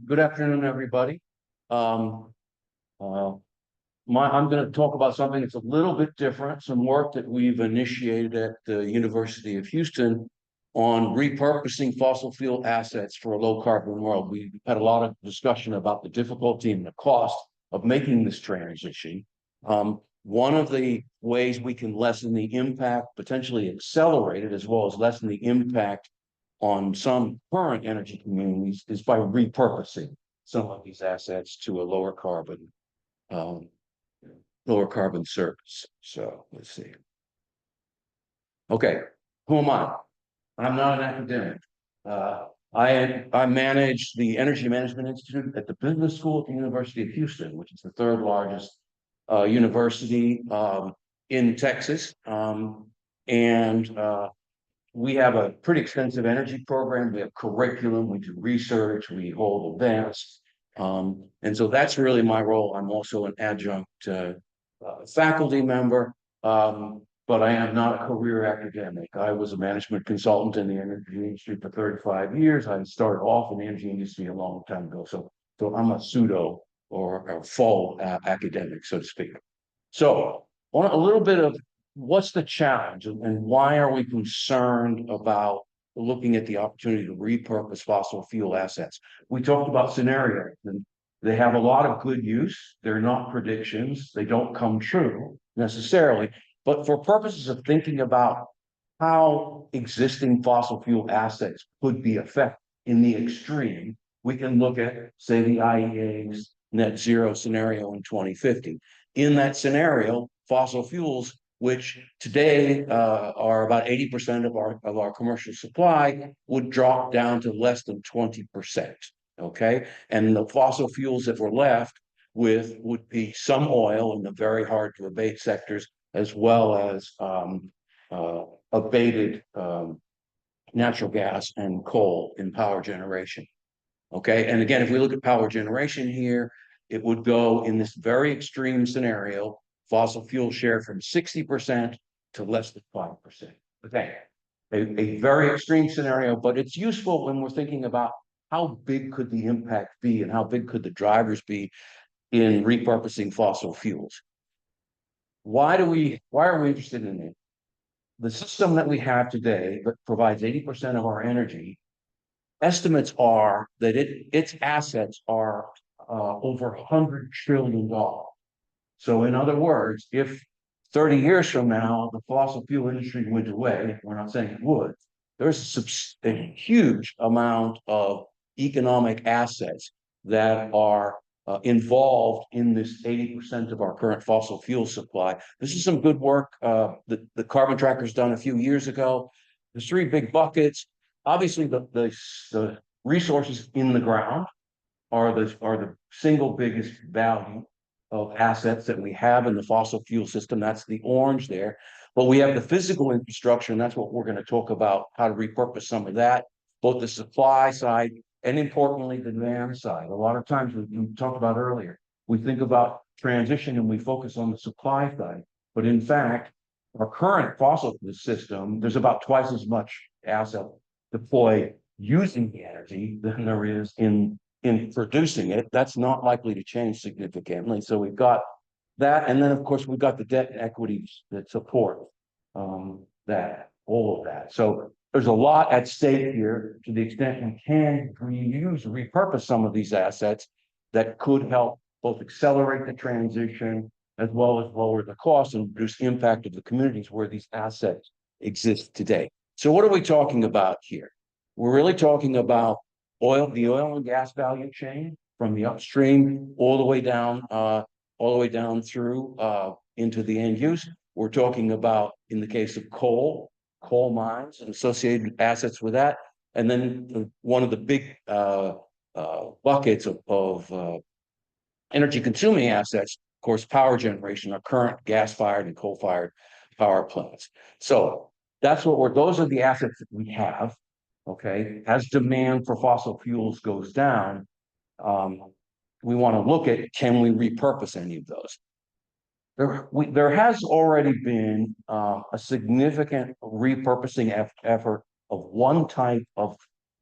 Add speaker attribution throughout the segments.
Speaker 1: Good afternoon, everybody. Um, uh, I'm going to talk about something that's a little bit different, some work that we've initiated at the University of Houston on repurposing fossil fuel assets for a low carbon world. We've had a lot of discussion about the difficulty and the cost of making this transition. One of the ways we can lessen the impact, potentially accelerate it, as well as lessen the impact on some current energy communities is by repurposing some of these assets to a um, lower carbon service. So let's see. Okay, who am I? I'm not an academic. Uh, I manage the Energy Management Institute at the Business School at the University of Houston, which is the third largest university in Texas. And we have a pretty extensive energy program. We have curriculum, we do research, we hold events. And so that's really my role. I'm also an adjunct faculty member, but I am not a career academic. I was a management consultant in the energy industry for 35 years. I started off in the energy industry a long time ago. So I'm a pseudo or full academic, so to speak. So on a little bit of what's the challenge and why are we concerned about looking at the opportunity to repurpose fossil fuel assets? We talked about scenarios, and they have a lot of good use. They're not predictions. They don't come true necessarily. But for purposes of thinking about how existing fossil fuel assets could be affected in the extreme, we can look at, say, the IEA's net zero scenario in 2050. In that scenario, fossil fuels, which today are about 80% of our commercial supply, would drop down to less than 20%. Okay, and the fossil fuels that were left with would be some oil in the very hard to abate sectors, as well as abated natural gas and coal in power generation. Okay, and again, if we look at power generation here, it would go in this very extreme scenario, fossil fuel share from 60% to less than 5%. Okay, a very extreme scenario, but it's useful when we're thinking about how big could the impact be and how big could the drivers be in repurposing fossil fuels. Why are we interested in it? The system that we have today that provides 80% of our energy, estimates are that its assets are over $100 trillion. So in other words, if 30 years from now, the fossil fuel industry went away, we're not saying it would, there's a huge amount of economic assets that are involved in this 80% of our current fossil fuel supply. This is some good work that the Carbon Tracker's done a few years ago. There's three big buckets. Obviously, the resources in the ground are the single biggest value of assets that we have in the fossil fuel system. That's the orange there. But we have the physical infrastructure, and that's what we're going to talk about, how to repurpose some of that, both the supply side and importantly, the demand side. A lot of times we talked about earlier, we think about transition and we focus on the supply side. But in fact, our current fossil fuel system, there's about twice as much asset deployed using the energy than there is in producing it. That's not likely to change significantly. So we've got that, and then of course we've got the debt and equities that support that, all of that. So there's a lot at stake here to the extent we can repurpose some of these assets that could help both accelerate the transition as well as lower the cost and reduce the impact of the communities where these assets exist today. So what are we talking about here? We're really talking about the oil and gas value chain from the upstream all the way down through into the end use. We're talking about, in the case of coal mines and associated assets with that. And then one of the big buckets of energy consuming assets, of course, power generation, our current gas-fired and coal-fired power plants. So those are the assets that we have. Okay, as demand for fossil fuels goes down, we want to look at, can we repurpose any of those? There has already been a significant repurposing effort of one type of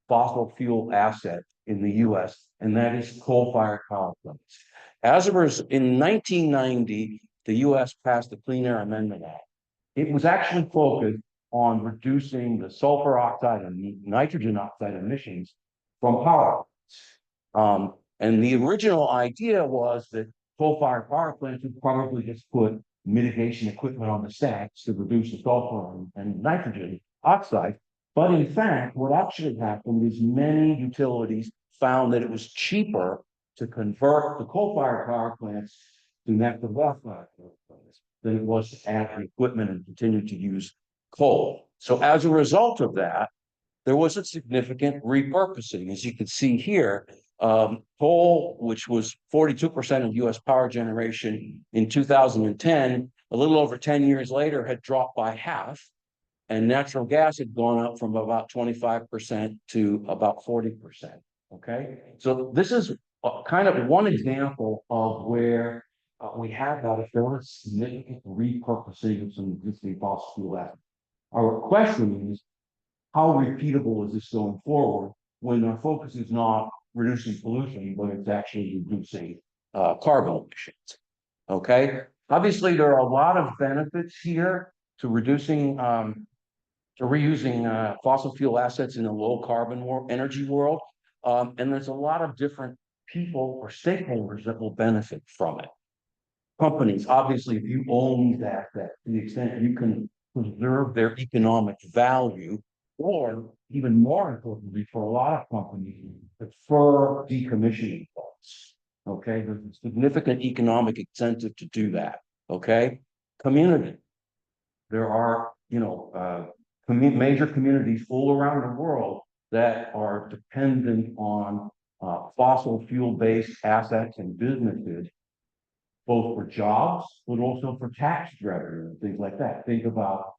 Speaker 1: fossil fuel asset in the US, and that is coal-fired power plants. As a result, in 1990, the US passed the Clean Air Amendment Act. It was actually focused on reducing the sulfur oxide and nitrogen oxide emissions from power plants. And the original idea was that coal-fired power plants would probably just put mitigation equipment on the stacks to reduce the sulfur and nitrogen oxide. But in fact, what actually happened is many utilities found that it was cheaper to convert the coal-fired power plants to natural gas-fired power plants than it was to add the equipment and continue to use coal. So as a result of that, there was a significant repurposing. As you can see here, coal, which was 42% of US power generation in 2010, a little over 10 years later, had dropped by half. And natural gas had gone up from about 25% to about 40%. Okay. So this is kind of one example of where we have that a fairly significant repurposing of some existing fossil fuel assets. Our question is, how repeatable is this going forward when our focus is not reducing pollution, but it's actually reducing carbon emissions? Okay. Obviously, there are a lot of benefits here to reducing, to reusing fossil fuel assets in a low carbon energy world. And there's a lot of different people or stakeholders that will benefit from it. Companies, obviously, if you own that, to the extent you can preserve their economic value, or even more importantly, for a lot of companies, defer decommissioning costs. Okay, there's a significant economic incentive to do that. Okay, community. There are, major communities all around the world that are dependent on fossil fuel-based assets and businesses, both for jobs, but also for tax revenue and things like that. Think about,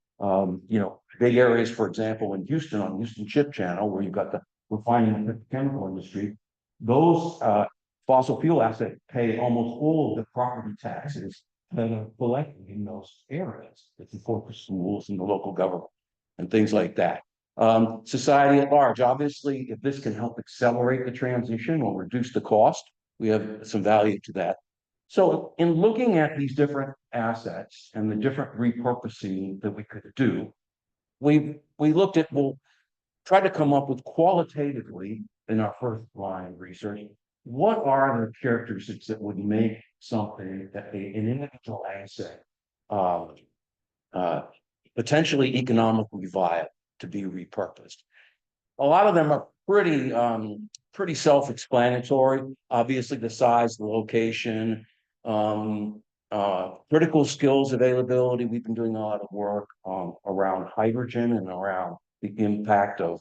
Speaker 1: big areas, for example, in Houston, on Houston Ship Channel, where you've got the refining and chemical industry. Those fossil fuel assets pay almost all of the property taxes that are collected in those areas that support the schools and the local government and things like that. Society at large, obviously, if this can help accelerate the transition or reduce the cost, we have some value to that. So in looking at these different assets and the different repurposing that we could do, we looked at, we'll try to come up with qualitatively in our first line research, what are the characteristics that would make something that an individual asset potentially economically viable to be repurposed? A lot of them are pretty self-explanatory. Obviously, the size, the location, critical skills availability. We've been doing a lot of work around hydrogen and around the impact of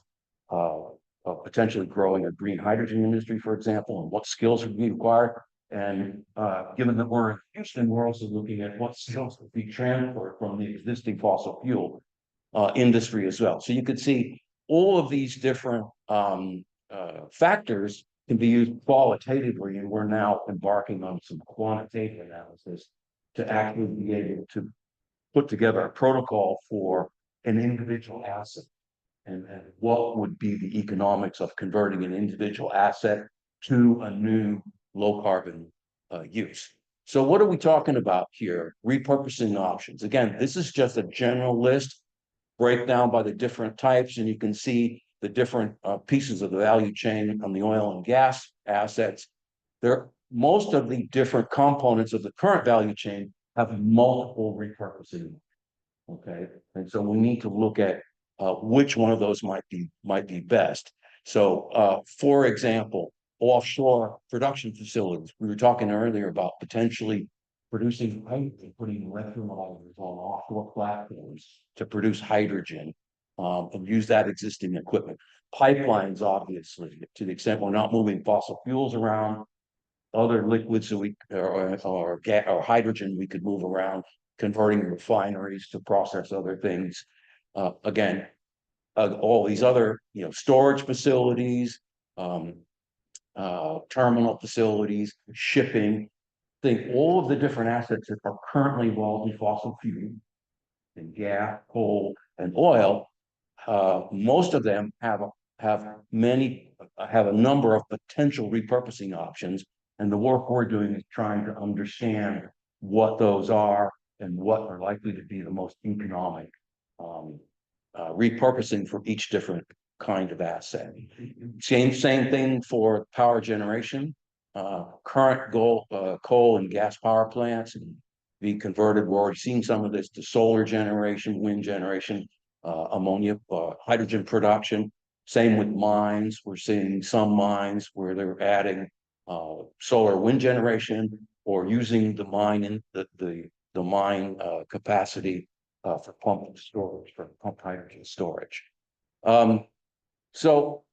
Speaker 1: potentially growing a green hydrogen industry, for example, and what skills would be required. And given that we're in Houston, we're also looking at what skills would be transferred from the existing fossil fuel industry as well. So you could see all of these different factors can be used qualitatively, and we're now embarking on some quantitative analysis to actually be able to put together a protocol for an individual asset and what would be the economics of converting an individual asset to a new low carbon use. So what are we talking about here? Repurposing options. Again, this is just a general list, breakdown by the different types, and you can see the different pieces of the value chain on the oil and gas assets. Most of the different components of the current value chain have multiple repurposing. Okay, and so we need to look at which one of those might be best. So, for example, offshore production facilities. We were talking earlier about potentially producing hydrogen, putting electrolyzers on offshore platforms to produce hydrogen and use that existing equipment. Pipelines, obviously, to the extent we're not moving fossil fuels around, other liquids that or hydrogen we could move around, converting refineries to process other things. Again, all these other storage facilities, terminal facilities, shipping. Think all of the different assets that are currently involved in fossil fuel, and gas, coal, and oil. Most of them have have a number of potential repurposing options. And the work we're doing is trying to understand what those are and what are likely to be the most economic repurposing for each different kind of asset. Same thing for power generation. Current coal and gas power plants be converted. We're already seeing some of this to solar generation, wind generation, ammonia, hydrogen production. Same with mines. We're seeing some mines where they're adding solar wind generation or using the mine in the mine capacity for pump storage, for pump hydrogen storage. So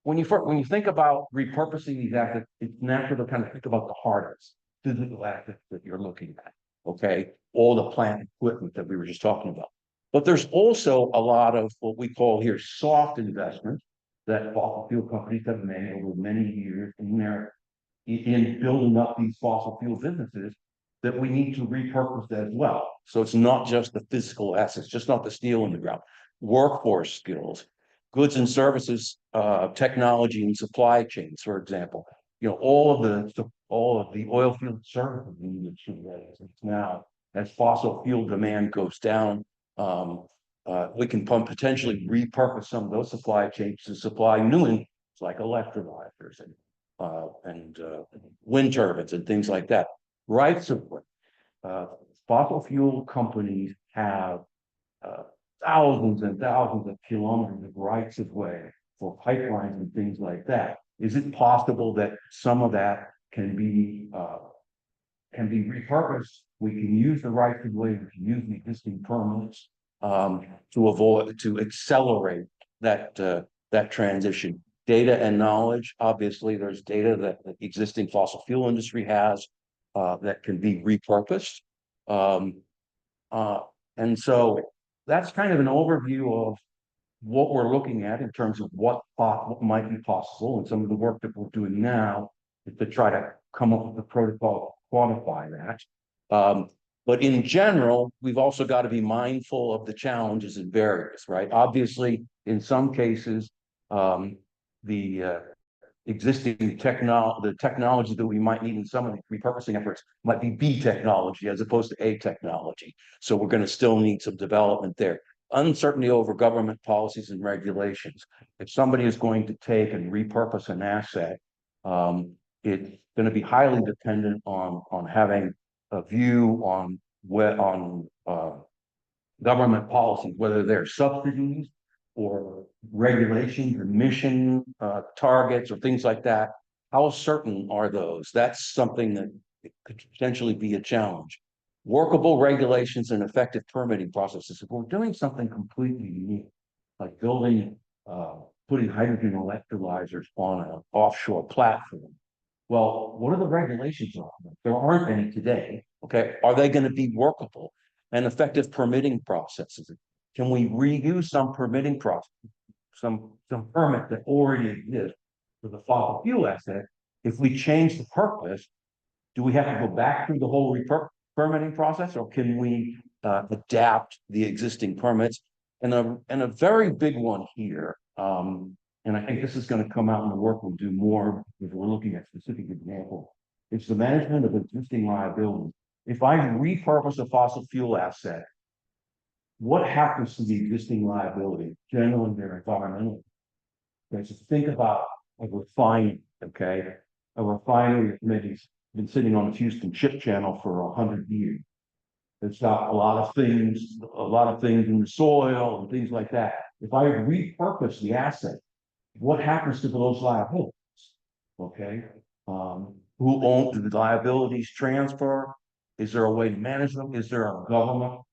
Speaker 1: when you think about repurposing these assets, it's natural to kind of think about the hardest physical assets that you're looking at. Okay, all the plant equipment that we were just talking about. But there's also a lot of what we call here soft investments that fossil fuel companies have made over many years in building up these fossil fuel businesses that we need to repurpose as well. So it's not just the physical assets, just not the steel in the ground, workforce skills, goods and services, technology and supply chains, for example. All of the oil field services industry now, as fossil fuel demand goes down, we can potentially repurpose some of those supply chains to supply new ones like electrolyzers and wind turbines and things like that. Rights of way. Fossil fuel companies have thousands and thousands of kilometers of rights of way for pipelines and things like that. Is it possible that some of that can be repurposed? We can use the rights of way, we can use the existing permits to accelerate that transition. Data and knowledge. Obviously, there's data that the existing fossil fuel industry has that can be repurposed. And so that's kind of an overview of what we're looking at in terms of what might be possible, and some of the work that we're doing now is to try to come up with a protocol to quantify that. But in general, we've also got to be mindful of the challenges and barriers, right? Obviously, in some cases, the existing technology that we might need in some of the repurposing efforts might be B technology as opposed to A technology. So we're going to still need some development there. Uncertainty over government policies and regulations. If somebody is going to take and repurpose an asset, it's going to be highly dependent on having a view on government policies, whether they're subsidies or regulations, emission targets, or things like that. How certain are those? That's something that could potentially be a challenge. Workable regulations and effective permitting processes. If we're doing something completely unique, like putting hydrogen electrolyzers on an offshore platform, well, what are the regulations on them? There aren't any today. Okay, are they going to be workable? And effective permitting processes. Can we reuse some permitting process, some permit that already exists for the fossil fuel asset? If we change the purpose, do we have to go back through the whole permitting process, or can we adapt the existing permits? And a very big one here, and I think this is going to come out in the work we'll do more if we're looking at specific examples. It's the management of existing liabilities. If I repurpose a fossil fuel asset, what happens to the existing liability? Generally, they're environmental. Okay, so think about a refinery. Okay, a refinery maybe been sitting on the Houston Ship Channel for 100 years. It's got a lot of things in the soil and things like that. If I repurpose the asset, what happens to those liabilities? Okay, who owns the liabilities transfer? Is there a way to manage them? Is there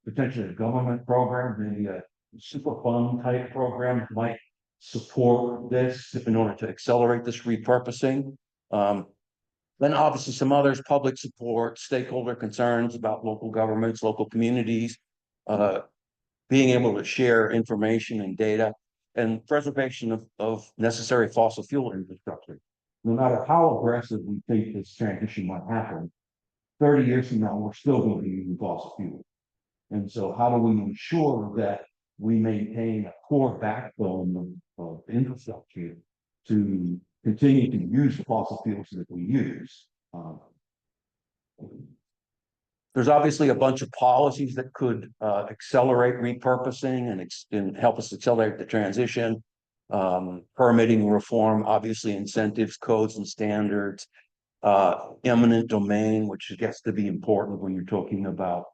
Speaker 1: potentially a government program, maybe a super fund type program that might support this in order to accelerate this repurposing? Then obviously some others, public support, stakeholder concerns about local governments, local communities, being able to share information and data, and preservation of necessary fossil fuel infrastructure. No matter how aggressive we think this transition might happen, 30 years from now, we're still going to be using fossil fuel. And so how do we ensure that we maintain a core backbone of infrastructure to continue to use the fossil fuels that we use. There's obviously a bunch of policies that could accelerate repurposing and help us accelerate the transition. Permitting reform, obviously incentives, codes and standards, eminent domain, which gets to be important when you're talking about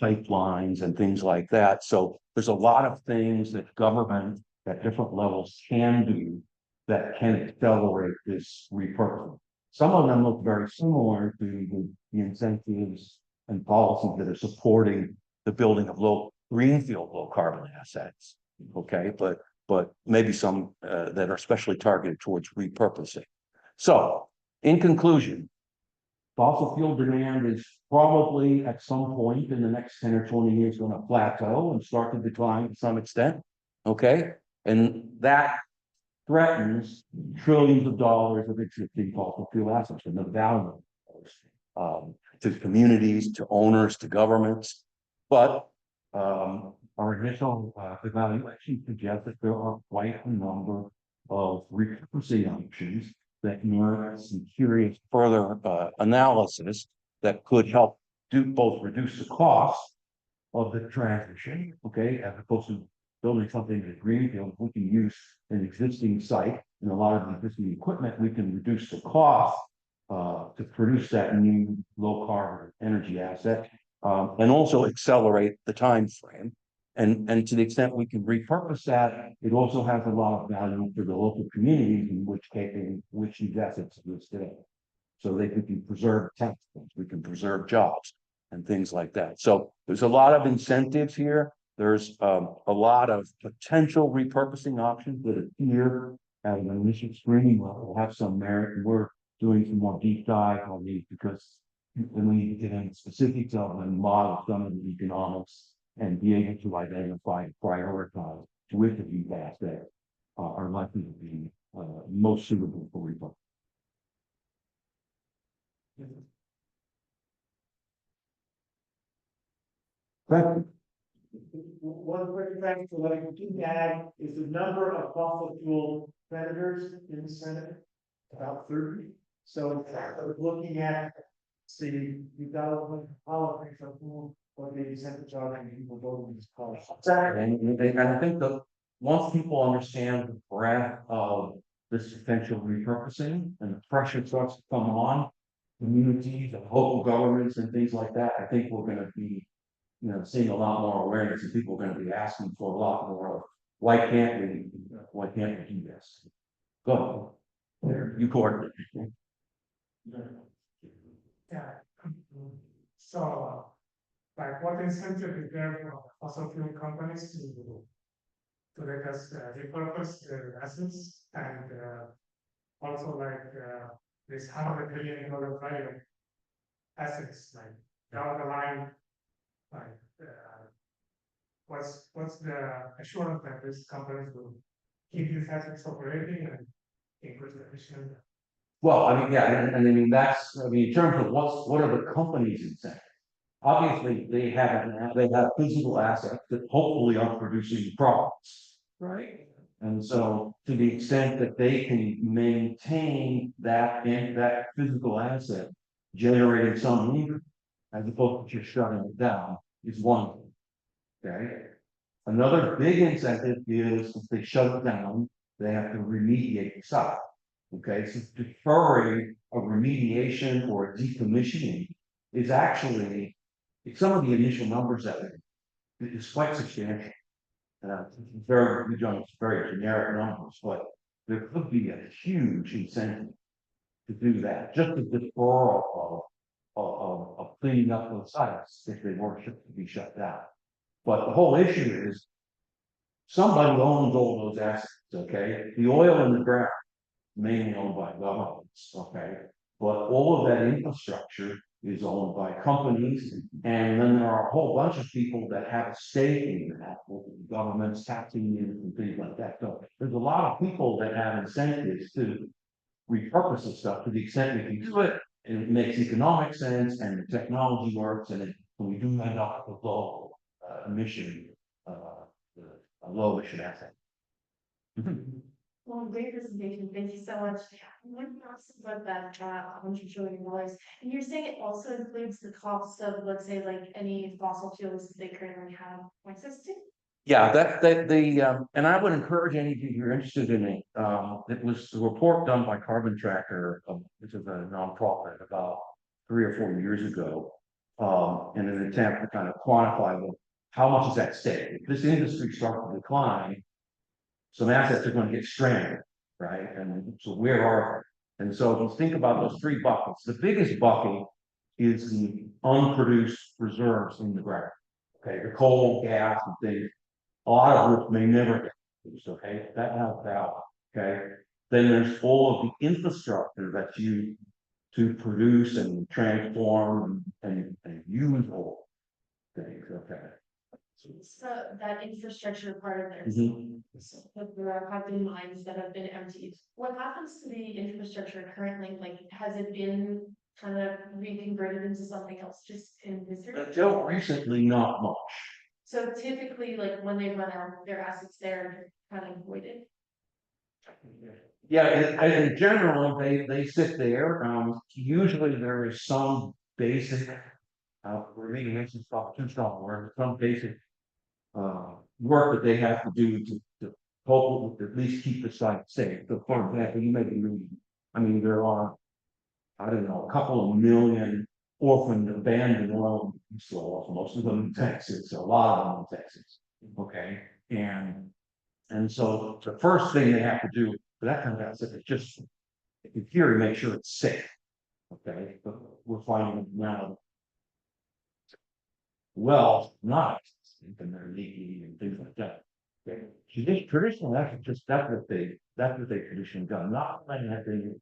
Speaker 1: pipelines and things like that. So there's a lot of things that government at different levels can do that can accelerate this repurposing. Some of them look very similar to the incentives and policies that are supporting the building of greenfield low carbon assets. Okay, but maybe some that are especially targeted towards repurposing. So in conclusion, fossil fuel demand is probably at some point in the next 10 or 20 years going to plateau and start to decline to some extent. Okay, and that threatens trillions of dollars of existing fossil fuel assets and the value to communities, to owners, to governments. But our initial evaluation suggests that there are quite a number of repurposing options that merit some curious further analysis that could help both reduce the cost of the transition, okay, as opposed to building something in a greenfield. We can use an existing site and a lot of the existing equipment. We can reduce the cost to produce that new low carbon energy asset, and also accelerate the time frame. And to the extent we can repurpose that, it also has a lot of value for the local communities in which these assets exist today. So we can preserve tax base, we can preserve jobs and things like that. So there's a lot of incentives here. There's a lot of potential repurposing options that appear at an initial screening level, have some merit, and we're doing some more deep dive on these because when we get into specifics of them, model some of the economics and be able to identify and prioritize which of these assets are likely to be most suitable for repurposing. Thank you.
Speaker 2: One quick thing to let you add is the number of fossil fuel senators in the Senate, about 30. So in fact, I was looking at you've got a politics of what the incentives are and people voting these policies.
Speaker 1: Exactly. And I think that once people understand the breadth of this potential repurposing and the pressure starts to come on communities and local governments and things like that, I think we're going to be, seeing a lot more awareness, and people are going to be asking for a lot more of why can't we do this? Go ahead. You coordinate.
Speaker 2: Yeah. So, like, what incentive is there for fossil fuel companies to let us repurpose their assets, and also like this $100 billion value assets, like down the line, like what's the assurance that these companies will keep these assets operating and increase the efficiency?
Speaker 1: Well, I mean, yeah, and I mean in terms of what are the companies' incentives? Obviously, they have physical assets that hopefully are producing profits, right? And so, to the extent that they can maintain that physical asset generating some income, as opposed to just shutting it down, is one thing. Okay. Another big incentive is if they shut it down, they have to remediate the site. Okay, so deferring a remediation or a decommissioning is actually, some of the initial numbers that is quite substantial. Very generic numbers, but there could be a huge incentive to do that. Just the deferral of cleaning up those sites if they weren't to be shut down. But the whole issue is somebody owns all those assets. Okay, the oil in the ground, mainly owned by governments, okay? But all of that infrastructure is owned by companies, and then there are a whole bunch of people that have a stake in that, governments, taxing units, and things like that. So there's a lot of people that have incentives to repurpose this stuff to the extent we can do it, and it makes economic sense, and the technology works, and we do end up with low emission low emission asset.
Speaker 3: Well, great presentation. Thank you so much. One else about that $100 trillion, and you're saying it also includes the cost of, let's say, like any fossil fuels that they currently have access to?
Speaker 1: Yeah, and I would encourage any of you who are interested in it. It was a report done by Carbon Tracker, which is a nonprofit, about 3 or 4 years ago, in an attempt to kind of quantify how much is at stake. If this industry starts to decline, some assets are going to get stranded, right? And so where are they? And so if you think about those three buckets, the biggest bucket is the unproduced reserves in the ground. Okay, the coal, gas, and things, a lot of which may never get produced. Okay, that has value. Okay, then there's all of the infrastructure that's used to produce and transform and use all things. Okay.
Speaker 3: So that infrastructure part of there,
Speaker 1: Mhm.
Speaker 3: so there have been mines that have been emptied. What happens to the infrastructure currently? Like, has it been kind of reconverted into something else just in history?
Speaker 1: Until recently, not much.
Speaker 3: So typically, like when they run out their assets, they're kind of voided.
Speaker 1: Yeah, in general, they sit there. Usually there is some basic, remediation stuff, too strong word, some basic work that they have to do to help at least keep the site safe. So for example, you may be reading, I mean, there are, I don't know, a couple of million orphaned, abandoned oil wells, most of them in Texas, a lot of them in Texas. Okay, and so the first thing they have to do for that kind of asset is just, in theory, make sure it's safe. Okay, but we're finding now, well, not, and they're leaky and things like that. Okay, traditionally, that's what they traditionally done. Not many have been.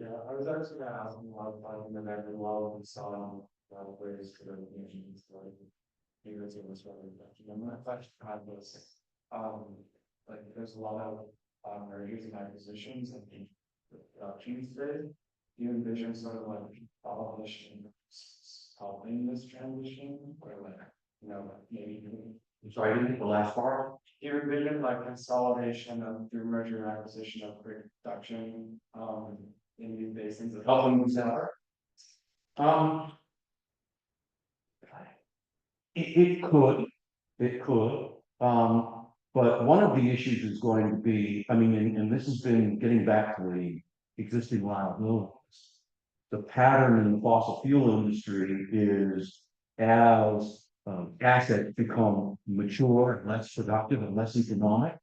Speaker 4: Yeah, I was actually gonna ask them a lot of time and then while we saw a lot of ways to the nations, like maybe it's in this one. And my question had was, like there's a lot of mergers and acquisitions and production today. Do you envision sort of like abolition helping this transition or like, maybe
Speaker 1: Sorry, I didn't get the last part.
Speaker 4: do you envision like consolidation of through merger and acquisition of production in these basins of
Speaker 1: Helping them out. It could, but one of the issues is going to be, I mean, and this has been getting back to the existing liabilities. The pattern in the fossil fuel industry is as assets become mature, less productive, and less economic,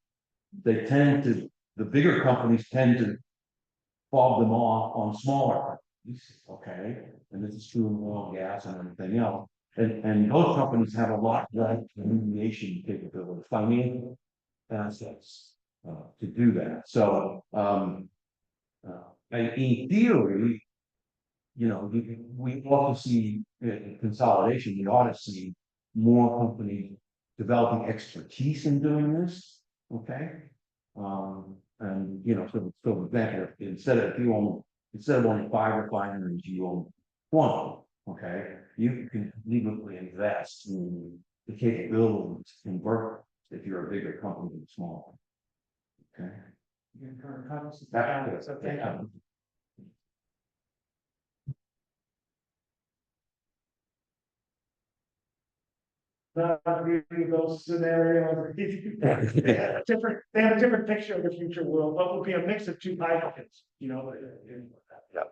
Speaker 1: the bigger companies tend to fob them off on smaller companies. Okay, and this is true in oil and gas and everything else. And those companies have a lot less remediation capability, financial assets to do that. So, and in theory, we ought to see consolidation. We ought to see more companies developing expertise in doing this. Okay, and so for example, instead of owning 5 refineries, you own 1. Okay, you can legally invest in the capabilities to convert if you're a bigger company than small. Okay. That's okay.
Speaker 2: Not really those scenarios. They have a different picture of the future world, but will be a mix of two hydrogens,
Speaker 1: Yeah.